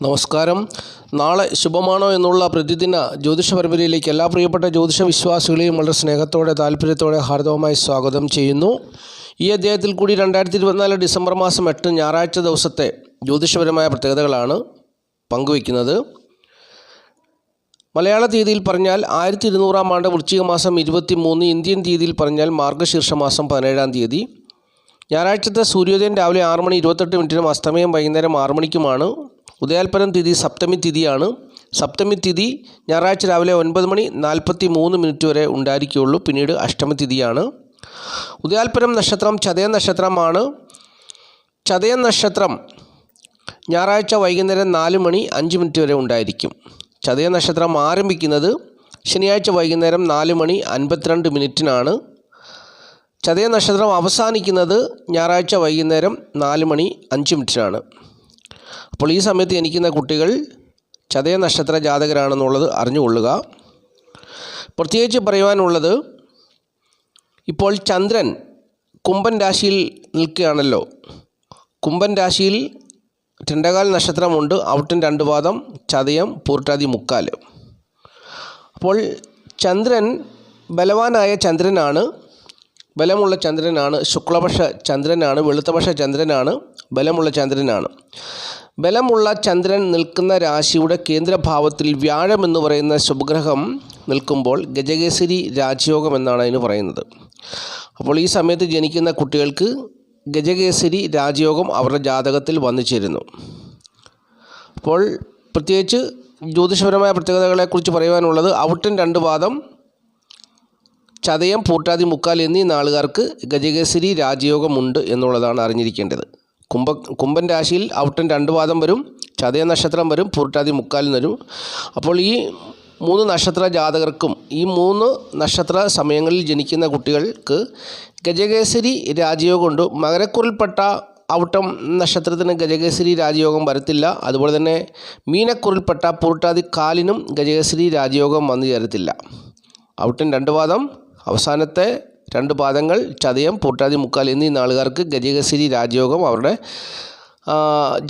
നമസ്കാരം. നാളെ ശുഭമാണോ എന്നുള്ള പ്രതിദിന ജ്യോതിഷ പരമ്പരയിലേക്ക് എല്ലാ പ്രിയപ്പെട്ട ജ്യോതിഷ വിശ്വാസികളെയും വളരെ സ്നേഹത്തോടെ താല്പര്യത്തോടെ ഹാർദവമായി സ്വാഗതം ചെയ്യുന്നു. ഈ അധ്യായത്തിൽ കൂടി 2024 ഡിസംബർ മാസം 8 ഞായറാഴ്ച ദിവസത്തെ ജ്യോതിഷപരമായ പ്രത്യേകതകളാണ് പങ്കുവയ്ക്കുന്നത്. മലയാള തീയതിയിൽ പറഞ്ഞാൽ 1200 ആണ്ട് വൃശ്ചിക മാസം 23, ഇന്ത്യൻ തീയതിയിൽ പറഞ്ഞാൽ മാർഗ്ഗശീർഷ മാസം 17 തീയതി. ഞായറാഴ്ചത്തെ സൂര്യോദയം രാവിലെ 6:28 അസ്തമയം വൈകുന്നേരം 6 മണിക്കുമാണ്. ഉദയാൽപരം തിഥി സപ്തമി തിഥിയാണ്. സപ്തമി തിഥി ഞായറാഴ്ച രാവിലെ 9:43 വരെ ഉണ്ടായിരിക്കുകയുള്ളൂ. പിന്നീട് അഷ്ടമി തിഥിയാണ്. ഉദയാൽപരം നക്ഷത്രം ചതയം നക്ഷത്രമാണ്. ചതയം നക്ഷത്രം ഞായറാഴ്ച വൈകുന്നേരം 4:05 വരെ ഉണ്ടായിരിക്കും. ചതയ നക്ഷത്രം ആരംഭിക്കുന്നത് ശനിയാഴ്ച വൈകുന്നേരം 4:52 ചതയ നക്ഷത്രം അവസാനിക്കുന്നത് ഞായറാഴ്ച വൈകുന്നേരം 4:05 അപ്പോൾ ഈ സമയത്ത് ജനിക്കുന്ന കുട്ടികൾ ചതയ നക്ഷത്ര ജാതകരാണെന്നുള്ളത് അറിഞ്ഞുകൊള്ളുക. പ്രത്യേകിച്ച് പറയുവാനുള്ളത്, ഇപ്പോൾ ചന്ദ്രൻ കുംഭൻ രാശിയിൽ നിൽക്കുകയാണല്ലോ. കുംഭൻ രാശിയിൽ 2 നക്ഷത്രമുണ്ട്. ഔട്ടൻ 2 പാദം, ചതയം, പൂർട്ടാതി 3. അപ്പോൾ ചന്ദ്രൻ ബലവാനായ ചന്ദ്രനാണ്, ബലമുള്ള ചന്ദ്രനാണ്. ശുക്ലപക്ഷ ചന്ദ്രനാണ്, വെളുത്തപക്ഷ ചന്ദ്രനാണ്, ബലമുള്ള ചന്ദ്രനാണ്. ബലമുള്ള ചന്ദ്രൻ നിൽക്കുന്ന രാശിയുടെ കേന്ദ്രഭാവത്തിൽ വ്യാഴം എന്ന് പറയുന്ന ശുഭഗ്രഹം നിൽക്കുമ്പോൾ ഗജകേസരി രാജയോഗം എന്നാണ് അതിന് പറയുന്നത്. അപ്പോൾ ഈ സമയത്ത് ജനിക്കുന്ന കുട്ടികൾക്ക് ഗജകേസരി രാജയോഗം അവരുടെ ജാതകത്തിൽ വന്നു ചേരുന്നു. അപ്പോൾ പ്രത്യേകിച്ച് ജ്യോതിഷപരമായ പ്രത്യേകതകളെക്കുറിച്ച് പറയുവാനുള്ളത്, ഔട്ടൻ 2 പാദം, ചതയം, പൂർട്ടാതി 3 എന്നീ നാളുകാർക്ക് ഗജകേസരി രാജയോഗമുണ്ട് എന്നുള്ളതാണ് അറിഞ്ഞിരിക്കേണ്ടത്. കുംഭൻ രാശിയിൽ ഔട്ടൻ 2 പാദം വരും, ചതയ നക്ഷത്രം വരും, പൂർട്ടാതി 3 വരും. അപ്പോൾ ഈ 3 നക്ഷത്ര ജാതകർക്കും ഈ 3 നക്ഷത്ര സമയങ്ങളിൽ ജനിക്കുന്ന കുട്ടികൾക്ക് ഗജകേസരി രാജയോഗമുണ്ട്. മകരക്കുറിൽപ്പെട്ട ഔട്ടം നക്ഷത്രത്തിന് ഗജകേസരി രാജയോഗം വരത്തില്ല. അതുപോലെ തന്നെ മീനക്കുറിൽപ്പെട്ട പൂർട്ടാതി 4 ഗജകേസരി രാജയോഗം വന്നു ചേരത്തില്ല. ഔട്ടൻ 2 പാദം, അവസാനത്തെ 2 പാദങ്ങൾ ചതയം, പൂർട്ടാതി 3 എന്നീ നാളുകാർക്ക് ഗജകേസരി രാജയോഗം അവരുടെ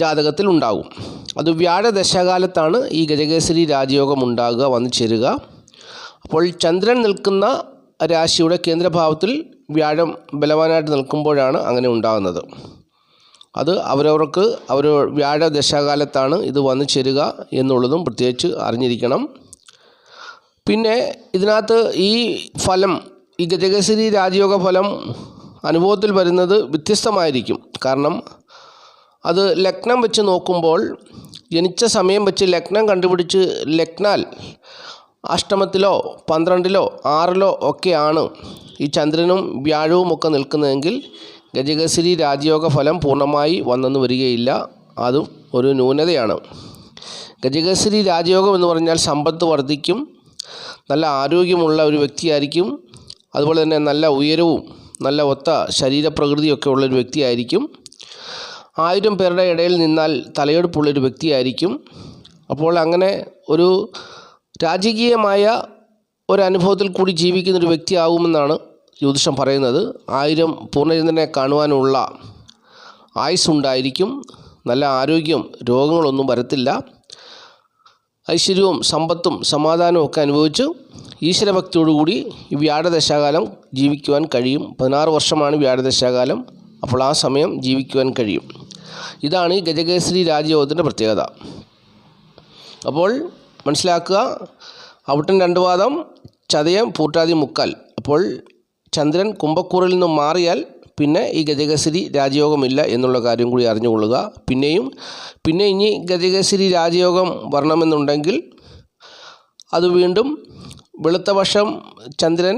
ജാതകത്തിൽ ഉണ്ടാകും. അത് വ്യാഴദശാകാലത്താണ് ഈ ഗജകേസരി രാജയോഗം ഉണ്ടാകുക, വന്നു ചേരുക. അപ്പോൾ ചന്ദ്രൻ നിൽക്കുന്ന രാശിയുടെ കേന്ദ്രഭാവത്തിൽ വ്യാഴം ബലവാനായിട്ട് നിൽക്കുമ്പോഴാണ് അങ്ങനെ ഉണ്ടാകുന്നത്. അത് അവരവർക്ക് വ്യാഴദശാകാലത്താണ് ഇത് വന്നു ചേരുക എന്നുള്ളതും പ്രത്യേകിച്ച് അറിഞ്ഞിരിക്കണം. പിന്നെ ഇതിനകത്ത് ഈ ഫലം, ഈ ഗജകേസരി രാജയോഗ ഫലം അനുഭവത്തിൽ വരുന്നത് വ്യത്യസ്തമായിരിക്കും. കാരണം അത് ലഗ്നം വെച്ച് നോക്കുമ്പോൾ, ജനിച്ച സമയം വെച്ച് ലഗ്നം കണ്ടുപിടിച്ച് ലഗ്നാൽ അഷ്ടമത്തിലോ 12-ലോ 6-ലോ ഒക്കെയാണ് ഈ ചന്ദ്രനും വ്യാഴവും ഒക്കെ നിൽക്കുന്നതെങ്കിൽ ഗജകേസരി രാജയോഗ ഫലം പൂർണ്ണമായി വന്നെന്ന് വരികയില്ല. അതും ഒരു ന്യൂനതയാണ്. ഗജകേസരി രാജയോഗം എന്ന് പറഞ്ഞാൽ സമ്പത്ത് വർദ്ധിക്കും, നല്ല ആരോഗ്യമുള്ള ഒരു വ്യക്തിയായിരിക്കും, അതുപോലെ തന്നെ നല്ല ഉയരവും നല്ല ഒത്ത ശരീരപ്രകൃതിയൊക്കെ ഉള്ളൊരു വ്യക്തിയായിരിക്കും. 1000 പേരുടെ ഇടയിൽ നിന്നാൽ തലയെടുപ്പുള്ളൊരു വ്യക്തിയായിരിക്കും. അപ്പോൾ അങ്ങനെ ഒരു രാജകീയമായ ഒരനുഭവത്തിൽ കൂടി ജീവിക്കുന്നൊരു വ്യക്തിയാകുമെന്നാണ് ജ്യോതിഷം പറയുന്നത്. 1000 പൂർണ്ണചന്ദ്രനെ കാണുവാനുള്ള ആയുസ്സുണ്ടായിരിക്കും, നല്ല ആരോഗ്യം, രോഗങ്ങളൊന്നും വരത്തില്ല, ഐശ്വര്യവും സമ്പത്തും സമാധാനവും ഒക്കെ അനുഭവിച്ച് ഈശ്വരഭക്തിയോടുകൂടി ഈ വ്യാഴദശാകാലം ജീവിക്കുവാൻ കഴിയും. 16 വർഷമാണ് വ്യാഴദശാകാലം. അപ്പോൾ ആ സമയം ജീവിക്കുവാൻ കഴിയും. ഇതാണ് ഈ ഗജകേസരി രാജയോഗത്തിൻ്റെ പ്രത്യേകത. അപ്പോൾ മനസ്സിലാക്കുക, ഔട്ടൻ 2 പാദം, ചതയം, പൂർട്ടാതി 3. അപ്പോൾ ചന്ദ്രൻ കുംഭക്കൂറിൽ നിന്നും മാറിയാൽ പിന്നെ ഈ ഗജകേസരി രാജയോഗമില്ല എന്നുള്ള കാര്യം കൂടി അറിഞ്ഞുകൊള്ളുക. പിന്നെ ഇനി ഗജകേസരി രാജയോഗം വരണമെന്നുണ്ടെങ്കിൽ അത് വീണ്ടും വെളുത്തപക്ഷം ചന്ദ്രൻ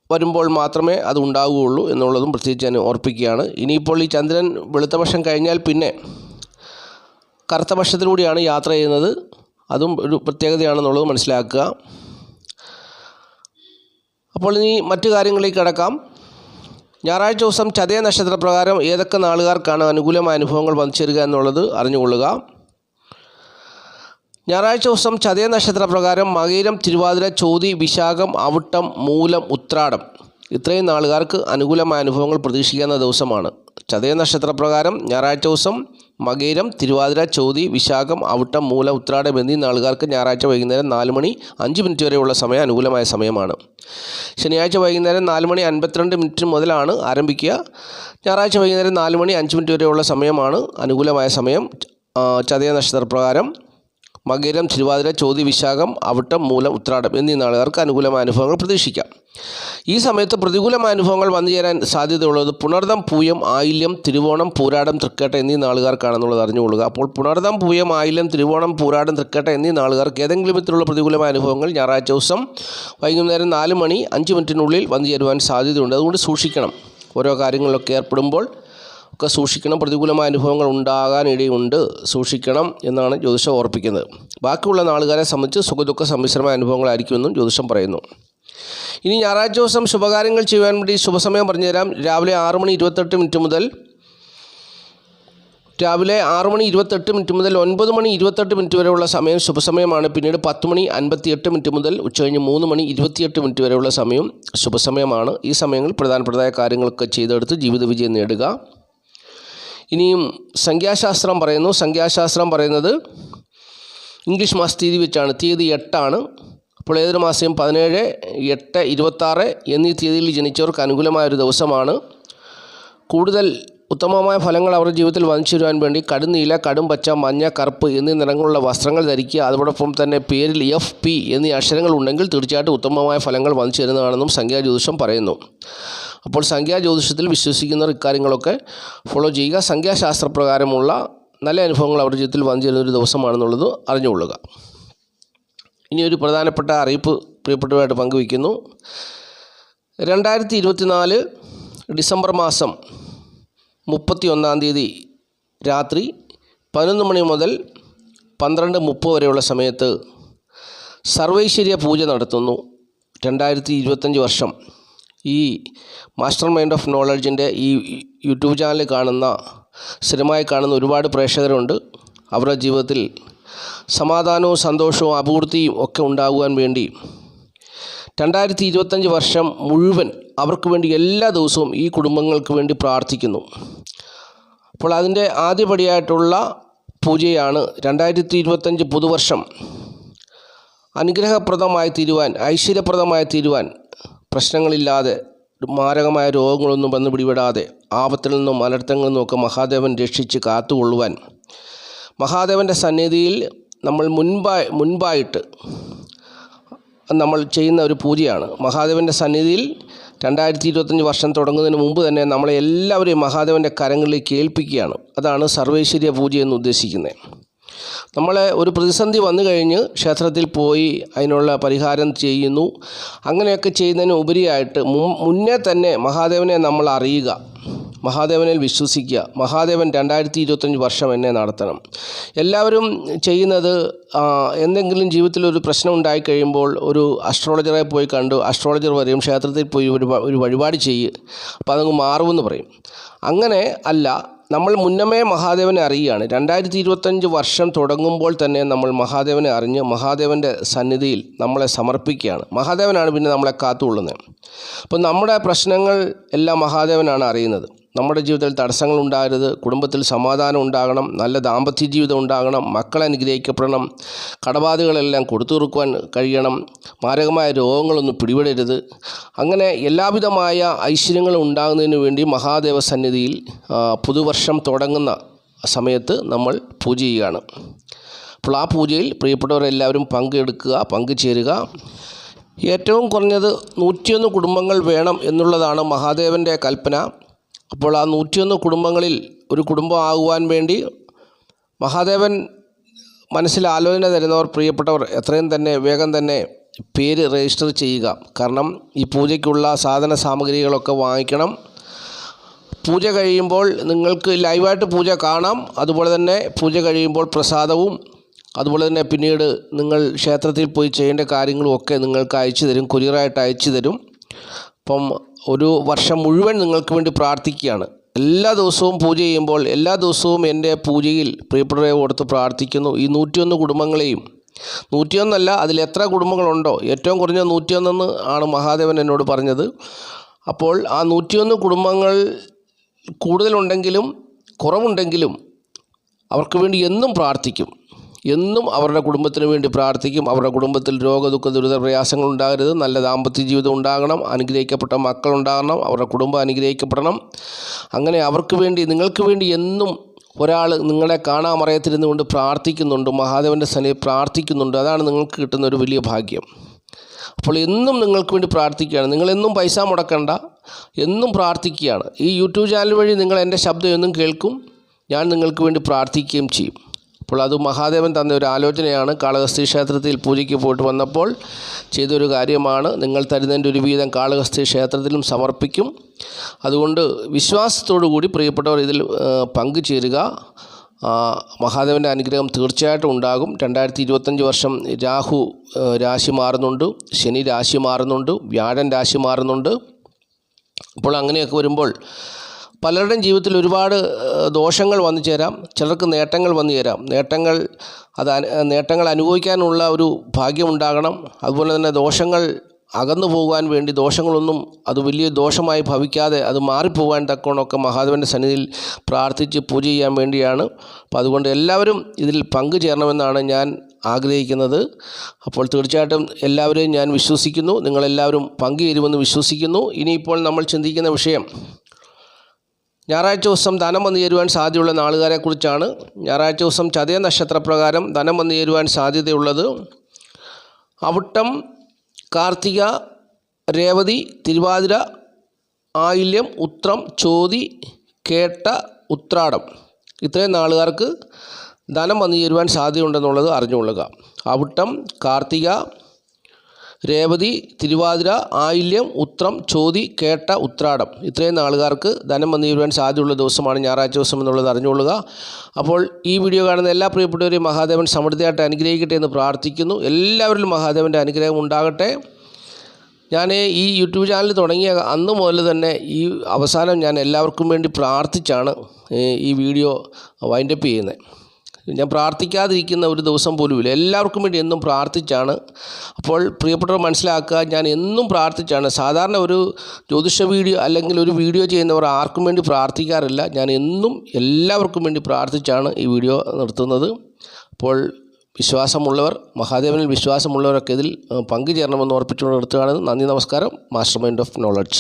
വരുമ്പോൾ മാത്രമേ അത് ഉണ്ടാവുകയുള്ളൂ എന്നുള്ളതും പ്രത്യേകിച്ച് ഞാൻ ഓർപ്പിക്കുകയാണ്. ഇനിയിപ്പോൾ ഈ ചന്ദ്രൻ വെളുത്തപക്ഷം കഴിഞ്ഞാൽ പിന്നെ കറുത്തപക്ഷത്തിലൂടെയാണ് യാത്ര ചെയ്യുന്നത്. അതും ഒരു പ്രത്യേകതയാണെന്നുള്ളത് മനസ്സിലാക്കുക. അപ്പോൾ ഇനി മറ്റു കാര്യങ്ങളിലേക്ക് കടക്കാം. ഞായറാഴ്ച ദിവസം ചതയ നക്ഷത്രപ്രകാരം ഏതൊക്കെ നാളുകാർക്കാണ് അനുകൂലമായ അനുഭവങ്ങൾ വന്നു ചേരുക എന്നുള്ളത് അറിഞ്ഞുകൊള്ളുക. ഞായറാഴ്ച ദിവസം ചതയ നക്ഷത്രപ്രകാരം മകയിരം, തിരുവാതിര, ചോതി, വിശാഖം, അവിട്ടം, മൂലം, ഉത്രാടം ഇത്രയും നാളുകാർക്ക് അനുകൂലമായ അനുഭവങ്ങൾ പ്രതീക്ഷിക്കുന്ന ദിവസമാണ്. ചതയ നക്ഷത്രപ്രകാരം ഞായറാഴ്ച ദിവസം മകയിരം, തിരുവാതിര, ചോതി, വിശാഖം, അവിട്ടം, മൂലം, ഉത്രാടം എന്നീ നാളുകാർക്ക് ഞായറാഴ്ച വൈകുന്നേരം 4:05 വരെയുള്ള സമയം അനുകൂലമായ സമയമാണ്. ശനിയാഴ്ച വൈകുന്നേരം 4:52 മുതലാണ് ആരംഭിക്കുക. ഞായറാഴ്ച വൈകുന്നേരം 4:05 വരെയുള്ള സമയമാണ് അനുകൂലമായ സമയം. ചതയ നക്ഷത്രപ്രകാരം മകയിരം, തിരുവാതിര, ചോതി, വിശാഖം, അവിട്ടം, മൂലം, ഉത്രാടം എന്നീ നാളുകാർക്ക് അനുകൂലമായ അനുഭവങ്ങൾ പ്രതീക്ഷിക്കാം. ഈ സമയത്ത് പ്രതികൂലമായ അനുഭവങ്ങൾ വന്നു ചേരാൻ സാധ്യതയുള്ളത് പുണർദം, പൂയം, ആയില്യം, തിരുവോണം, പൂരാടം, തൃക്കേട്ട എന്നീ നാളുകാർക്കാണെന്നുള്ളത് അറിഞ്ഞുകൊള്ളുക. അപ്പോൾ പുണർദം, പൂയം, ആയില്യം, തിരുവോണം, പൂരാടം, തൃക്കേട്ട എന്നീ നാളുകാർക്ക് ഏതെങ്കിലും വിധത്തിലുള്ള പ്രതികൂലമായ അനുഭവങ്ങൾ ഞായറാഴ്ച ദിവസം വൈകുന്നേരം 4:05 വന്നു ചേരുവാൻ സാധ്യതയുണ്ട്. അതുകൊണ്ട് സൂക്ഷിക്കണം. ഓരോ കാര്യങ്ങളിലൊക്കെ ഏർപ്പെടുമ്പോൾ ഒക്കെ സൂക്ഷിക്കണം. പ്രതികൂലമായ അനുഭവങ്ങൾ ഉണ്ടാകാനിടയുണ്ട്, സൂക്ഷിക്കണം എന്നാണ് ജ്യോതിഷം ഓർപ്പിക്കുന്നത്. ബാക്കിയുള്ള നാളുകാരെ സംബന്ധിച്ച് സുഖദുഃഖ സമ്മിശ്രമായ അനുഭവങ്ങളായിരിക്കുമെന്നും ജ്യോതിഷം പറയുന്നു. ഇനി ഞായറാഴ്ച ദിവസം ശുഭകാര്യങ്ങൾ ചെയ്യാൻ വേണ്ടി ശുഭസമയം പറഞ്ഞുതരാം. രാവിലെ 6:28 മുതൽ 9:28 വരെയുള്ള സമയം ശുഭസമയമാണ്. പിന്നീട് 10:58 മുതൽ ഉച്ചകഴിഞ്ഞ് 3:28 വരെയുള്ള സമയം ശുഭസമയമാണ്. ഈ സമയങ്ങളിൽ പ്രധാനപ്പെട്ടതായ കാര്യങ്ങളൊക്കെ ചെയ്തെടുത്ത് ജീവിത വിജയം നേടുക. ഇനിയും സംഖ്യാശാസ്ത്രം പറയുന്നത് ഇംഗ്ലീഷ് മാസ തീയതി വെച്ചാണ്. തീയതി 8 അപ്പോൾ ഏതൊരു മാസം 17, 8, 26 എന്നീ തീയതിയിൽ ജനിച്ചവർക്ക് അനുകൂലമായ ഒരു ദിവസമാണ്. കൂടുതൽ ഉത്തമമായ ഫലങ്ങൾ അവരുടെ ജീവിതത്തിൽ വന്നു ചേരുവാൻ വേണ്ടി കടുന്നീല, കടും പച്ച, മഞ്ഞ, കറുപ്പ് എന്നീ നിറങ്ങളുള്ള വസ്ത്രങ്ങൾ ധരിക്കുക. അതോടൊപ്പം തന്നെ പേരിൽ FP എന്നീ അക്ഷരങ്ങൾ ഉണ്ടെങ്കിൽ തീർച്ചയായിട്ടും ഉത്തമമായ ഫലങ്ങൾ വന്നു ചേരുന്നതാണെന്നും സംഖ്യാജ്യോതിഷം പറയുന്നു. അപ്പോൾ സംഖ്യാജ്യോതിഷത്തിൽ വിശ്വസിക്കുന്നവർ ഇക്കാര്യങ്ങളൊക്കെ ഫോളോ ചെയ്യുക. സംഖ്യാശാസ്ത്രപ്രകാരമുള്ള നല്ല അനുഭവങ്ങൾ അവരുടെ ജീവിതത്തിൽ വന്നു ചേരുന്നൊരു ദിവസമാണെന്നുള്ളത് അറിഞ്ഞുകൊള്ളുക. ഇനി ഒരു പ്രധാനപ്പെട്ട അറിയിപ്പ് പ്രിയപ്പെട്ടവരായിട്ട് പങ്കുവയ്ക്കുന്നു. 2024 ഡിസംബർ മാസം 31 രാത്രി 11 മണി മുതൽ 12:30 വരെയുള്ള സമയത്ത് സർവൈശ്വര്യ പൂജ നടത്തുന്നു. 2025 വർഷം ഈ മാസ്റ്റർ മൈൻഡ് ഓഫ് നോളജിൻ്റെ ഈ യൂട്യൂബ് ചാനൽ സ്ഥിരമായി കാണുന്ന ഒരുപാട് പ്രേക്ഷകരുണ്ട്. അവരുടെ ജീവിതത്തിൽ സമാധാനവും സന്തോഷവും അഭിവൃദ്ധിയും ഒക്കെ ഉണ്ടാകുവാൻ വേണ്ടി 2025 വർഷം മുഴുവൻ അവർക്ക് വേണ്ടി എല്ലാ ദിവസവും ഈ കുടുംബങ്ങൾക്ക് വേണ്ടി പ്രാർത്ഥിക്കുന്നു. അപ്പോൾ അതിൻ്റെ ആദ്യപടിയായിട്ടുള്ള പൂജയാണ് 2025 പുതുവർഷം അനുഗ്രഹപ്രദമായി തീരുവാൻ, ഐശ്വര്യപ്രദമായി തീരുവാൻ, പ്രശ്നങ്ങളില്ലാതെ മാരകമായ രോഗങ്ങളൊന്നും വന്ന് പിടിപെടാതെ ആപത്തിൽ നിന്നും അനർത്ഥങ്ങളിൽ നിന്നുമൊക്കെ മഹാദേവൻ രക്ഷിച്ച് കാത്തുകൊള്ളുവാൻ മഹാദേവൻ്റെ സന്നിധിയിൽ നമ്മൾ മുൻപായിട്ട് നമ്മൾ ചെയ്യുന്ന ഒരു പൂജയാണ്. മഹാദേവൻ്റെ സന്നിധിയിൽ 2025 വർഷം തുടങ്ങുന്നതിന് മുമ്പ് തന്നെ നമ്മളെ എല്ലാവരെയും മഹാദേവൻ്റെ കരങ്ങളിലേക്ക് ഏൽപ്പിക്കുകയാണ്. അതാണ് സർവൈശ്വര്യ പൂജ എന്ന് ഉദ്ദേശിക്കുന്നത്. നമ്മളെ ഒരു പ്രതിസന്ധി വന്നു കഴിഞ്ഞ് ക്ഷേത്രത്തിൽ പോയി അതിനുള്ള പരിഹാരം ചെയ്യുന്നു. അങ്ങനെയൊക്കെ ചെയ്യുന്നതിന് ഉപരിയായിട്ട് മുന്നേ തന്നെ മഹാദേവനെ നമ്മൾ അറിയുക, മഹാദേവനിൽ വിശ്വസിക്കുക. മഹാദേവൻ 2025 വർഷം എന്നെ നടത്തണം. എല്ലാവരും ചെയ്യുന്നത് എന്തെങ്കിലും ജീവിതത്തിലൊരു പ്രശ്നം ഉണ്ടായിക്കഴിയുമ്പോൾ ഒരു അസ്ട്രോളജറെ പോയി കണ്ടു, അസ്ട്രോളജർ പറയും ക്ഷേത്രത്തിൽ പോയി ഒരു വഴിപാട് ചെയ്യുക, അപ്പോൾ അതങ്ങ് മാറുമെന്ന് പറയും. അങ്ങനെ അല്ല, നമ്മൾ മുന്നമേ മഹാദേവനെ അറിയുകയാണ്. 2025 വർഷം തുടങ്ങുമ്പോൾ തന്നെ നമ്മൾ മഹാദേവനെ അറിഞ്ഞ് മഹാദേവൻ്റെ സന്നിധിയിൽ നമ്മളെ സമർപ്പിക്കുകയാണ്. മഹാദേവനാണ് പിന്നെ നമ്മളെ കാത്തുകൊള്ളുന്നത്. അപ്പോൾ നമ്മുടെ പ്രശ്നങ്ങൾ എല്ലാം മഹാദേവനാണ് അറിയുന്നത്. നമ്മുടെ ജീവിതത്തിൽ തടസ്സങ്ങൾ ഉണ്ടാകരുത്, കുടുംബത്തിൽ സമാധാനം ഉണ്ടാകണം, നല്ല ദാമ്പത്യ ജീവിതം ഉണ്ടാകണം, മക്കളെ അനുഗ്രഹിക്കപ്പെടണം, കടബാധകളെല്ലാം കൊടുത്തു തീർക്കുവാൻ കഴിയണം, മാരകമായ രോഗങ്ങളൊന്നും പിടിപെടരുത്. അങ്ങനെ എല്ലാവിധമായ ഐശ്വര്യങ്ങളും ഉണ്ടാകുന്നതിന് വേണ്ടി മഹാദേവ സന്നിധിയിൽ പുതുവർഷം തുടങ്ങുന്ന സമയത്ത് നമ്മൾ പൂജ ചെയ്യുകയാണ്. അപ്പോൾ ആ പൂജയിൽ പ്രിയപ്പെട്ടവരെല്ലാവരും പങ്കുചേരുക. ഏറ്റവും കുറഞ്ഞത് 101 കുടുംബങ്ങൾ വേണം എന്നുള്ളതാണ് മഹാദേവൻ്റെ കൽപ്പന. അപ്പോൾ ആ 101 കുടുംബങ്ങളിൽ ഒരു കുടുംബം ആകുവാൻ വേണ്ടി മഹാദേവൻ മനസ്സിൽ ആലോചന തരുന്നവർ, പ്രിയപ്പെട്ടവർ എത്രയും തന്നെ വേഗം തന്നെ പേര് രജിസ്റ്റർ ചെയ്യുക. കാരണം ഈ പൂജയ്ക്കുള്ള സാധന സാമഗ്രികളൊക്കെ വാങ്ങിക്കണം. പൂജ കഴിയുമ്പോൾ നിങ്ങൾക്ക് ലൈവായിട്ട് പൂജ കാണാം. അതുപോലെ തന്നെ പൂജ കഴിയുമ്പോൾ പ്രസാദവും, അതുപോലെ തന്നെ പിന്നീട് നിങ്ങൾ ക്ഷേത്രത്തിൽ പോയി ചെയ്യേണ്ട കാര്യങ്ങളും ഒക്കെ നിങ്ങൾക്ക് അയച്ചു തരും, കൊറിയറായിട്ട് അയച്ചു തരും. അപ്പം ഒരു വർഷം മുഴുവൻ നിങ്ങൾക്ക് വേണ്ടി പ്രാർത്ഥിക്കുകയാണ്. എല്ലാ ദിവസവും പൂജ ചെയ്യുമ്പോൾ എല്ലാ ദിവസവും എൻ്റെ പൂജയിൽ പ്രിയപ്പെട്ടവരെ ഓർത്ത് പ്രാർത്ഥിക്കുന്നു. ഈ 101 കുടുംബങ്ങളെയും, 101 അല്ല, അതിലെത്ര കുടുംബങ്ങളുണ്ടോ ഏറ്റവും കുറഞ്ഞ 101 ആണ് മഹാദേവൻ എന്നോട് പറഞ്ഞത്. അപ്പോൾ ആ 101 കുടുംബങ്ങൾ കൂടുതലുണ്ടെങ്കിലും കുറവുണ്ടെങ്കിലും അവർക്ക് വേണ്ടി എന്നും പ്രാർത്ഥിക്കും. എന്നും അവരുടെ കുടുംബത്തിന് വേണ്ടി പ്രാർത്ഥിക്കും. അവരുടെ കുടുംബത്തിൽ രോഗദുഃഖ ദുരിത പ്രയാസങ്ങൾ ഉണ്ടാകരുത്, നല്ല ദാമ്പത്യ ജീവിതം ഉണ്ടാകണം, അനുഗ്രഹിക്കപ്പെട്ട മക്കളുണ്ടാകണം, അവരുടെ കുടുംബം അനുഗ്രഹിക്കപ്പെടണം. അങ്ങനെ അവർക്ക് വേണ്ടി, നിങ്ങൾക്ക് വേണ്ടി എന്നും ഒരാൾ നിങ്ങളെ കാണാമറയത്തിരുന്നു കൊണ്ട് പ്രാർത്ഥിക്കുന്നുണ്ട്, മഹാദേവൻ്റെ സന്നിധിയിൽ പ്രാർത്ഥിക്കുന്നുണ്ട്. അതാണ് നിങ്ങൾക്ക് കിട്ടുന്ന ഒരു വലിയ ഭാഗ്യം. അപ്പോൾ എന്നും നിങ്ങൾക്ക് വേണ്ടി പ്രാർത്ഥിക്കുകയാണ്. നിങ്ങളെന്നും പൈസ മുടക്കണ്ട, എന്നും പ്രാർത്ഥിക്കുകയാണ്. ഈ യൂട്യൂബ് ചാനൽ വഴി നിങ്ങൾ എൻ്റെ ശബ്ദം എന്നും കേൾക്കും, ഞാൻ നിങ്ങൾക്ക് വേണ്ടി പ്രാർത്ഥിക്കുകയും ചെയ്യും. അപ്പോൾ അത് മഹാദേവൻ തന്ന ഒരു ആലോചനയാണ്. കാളഹസ്തി ക്ഷേത്രത്തിൽ പൂജയ്ക്ക് പോയിട്ട് വന്നപ്പോൾ ചെയ്തൊരു കാര്യമാണ്. നിങ്ങൾ തരുന്നതിൻ്റെ ഒരു വീതം കാളഹസ്തി ക്ഷേത്രത്തിലും സമർപ്പിക്കും. അതുകൊണ്ട് വിശ്വാസത്തോടു കൂടി പ്രിയപ്പെട്ടവർ ഇതിൽ പങ്കുചേരുക. മഹാദേവൻ്റെ അനുഗ്രഹം തീർച്ചയായിട്ടും ഉണ്ടാകും. 2025 വർഷം രാഹു രാശി മാറുന്നുണ്ട്, ശനി രാശി മാറുന്നുണ്ട്, വ്യാഴൻ രാശി മാറുന്നുണ്ട്. അപ്പോൾ അങ്ങനെയൊക്കെ വരുമ്പോൾ പലരുടെയും ജീവിതത്തിൽ ഒരുപാട് ദോഷങ്ങൾ വന്നു ചേരാം, ചിലർക്ക് നേട്ടങ്ങൾ വന്നു ചേരാം. നേട്ടങ്ങൾ അനുഭവിക്കാനുള്ള ഒരു ഭാഗ്യമുണ്ടാകണം. അതുപോലെ തന്നെ ദോഷങ്ങൾ അകന്നു പോകുവാൻ വേണ്ടി, ദോഷങ്ങളൊന്നും അത് വലിയ ദോഷമായി ഭവിക്കാതെ അത് മാറിപ്പോകാൻ തക്കവണ്ണമൊക്കെ മഹാദേവൻ്റെ സന്നിധിയിൽ പ്രാർത്ഥിച്ച് പൂജ ചെയ്യാൻ വേണ്ടിയാണ്. അപ്പോൾ അതുകൊണ്ട് എല്ലാവരും ഇതിൽ പങ്കുചേരണമെന്നാണ് ഞാൻ ആഗ്രഹിക്കുന്നത്. അപ്പോൾ തീർച്ചയായിട്ടും എല്ലാവരെയും ഞാൻ വിശ്വസിക്കുന്നു, നിങ്ങളെല്ലാവരും പങ്കുചേരുമെന്ന് വിശ്വസിക്കുന്നു. ഇനിയിപ്പോൾ നമ്മൾ ചിന്തിക്കുന്ന വിഷയം ഞായറാഴ്ച ദിവസം ധനം വന്നു ചേരുവാൻ സാധ്യതയുള്ള നാളുകാരെക്കുറിച്ചാണ്. ഞായറാഴ്ച ദിവസം ചതയ നക്ഷത്രപ്രകാരം ധനം വന്നു ചേരുവാൻ സാധ്യതയുള്ളത് അവിട്ടം, കാർത്തിക, രേവതി, തിരുവാതിര, ആയില്യം, ഉത്രം, ചോതി, കേട്ട, ഉത്രാടം, ഇത്രയും നാളുകാർക്ക് ധനം വന്നു ചേരുവാൻ സാധ്യതയുണ്ടെന്നുള്ളത് അറിഞ്ഞുകൊള്ളുക. അവിട്ടം, കാർത്തിക, രേവതി, തിരുവാതിര, ആയില്യം, ഉത്രം, ചോതി, കേട്ട, ഉത്രാടം, ഇത്രയും നാളുകാർക്ക് ധനം വന്നു ചേരുവാൻ സാധ്യതയുള്ള ദിവസമാണ് ഞായറാഴ്ച ദിവസം എന്നുള്ളത് അറിഞ്ഞുകൊള്ളുക. അപ്പോൾ ഈ വീഡിയോ കാണുന്ന എല്ലാ പ്രിയപ്പെട്ടവരെയും മഹാദേവൻ സമൃദ്ധിയായിട്ട് അനുഗ്രഹിക്കട്ടെ എന്ന് പ്രാർത്ഥിക്കുന്നു. എല്ലാവരിലും മഹാദേവൻ്റെ അനുഗ്രഹം ഉണ്ടാകട്ടെ. ഞാൻ ഈ യൂട്യൂബ് ചാനൽ തുടങ്ങിയ അന്ന് മുതൽ തന്നെ ഈ അവസാനം ഞാൻ എല്ലാവർക്കും വേണ്ടി പ്രാർത്ഥിച്ചാണ് ഈ വീഡിയോ വൈൻഡപ്പ് ചെയ്യുന്നത്. ഞാൻ പ്രാർത്ഥിക്കാതിരിക്കുന്ന ഒരു ദിവസം പോലുമില്ല. എല്ലാവർക്കും വേണ്ടി എന്നും പ്രാർത്ഥിച്ചാണ്. അപ്പോൾ പ്രിയപ്പെട്ടവർ മനസ്സിലാക്കുക, ഞാൻ എന്നും പ്രാർത്ഥിച്ചാണ്. സാധാരണ ഒരു ജ്യോതിഷ വീഡിയോ അല്ലെങ്കിൽ ഒരു വീഡിയോ ചെയ്യുന്നവർ ആർക്കും വേണ്ടി പ്രാർത്ഥിക്കാറില്ല. ഞാൻ എന്നും എല്ലാവർക്കും വേണ്ടി പ്രാർത്ഥിച്ചാണ് ഈ വീഡിയോ നിർത്തുന്നത്. അപ്പോൾ വിശ്വാസമുള്ളവർ, മഹാദേവനിൽ വിശ്വാസമുള്ളവരൊക്കെ ഇതിൽ പങ്കുചേരണമെന്ന് ഓർപ്പിച്ചുകൊണ്ട് നിർത്തുകയാണ്. നന്ദി, നമസ്കാരം. Master mind of knowledge.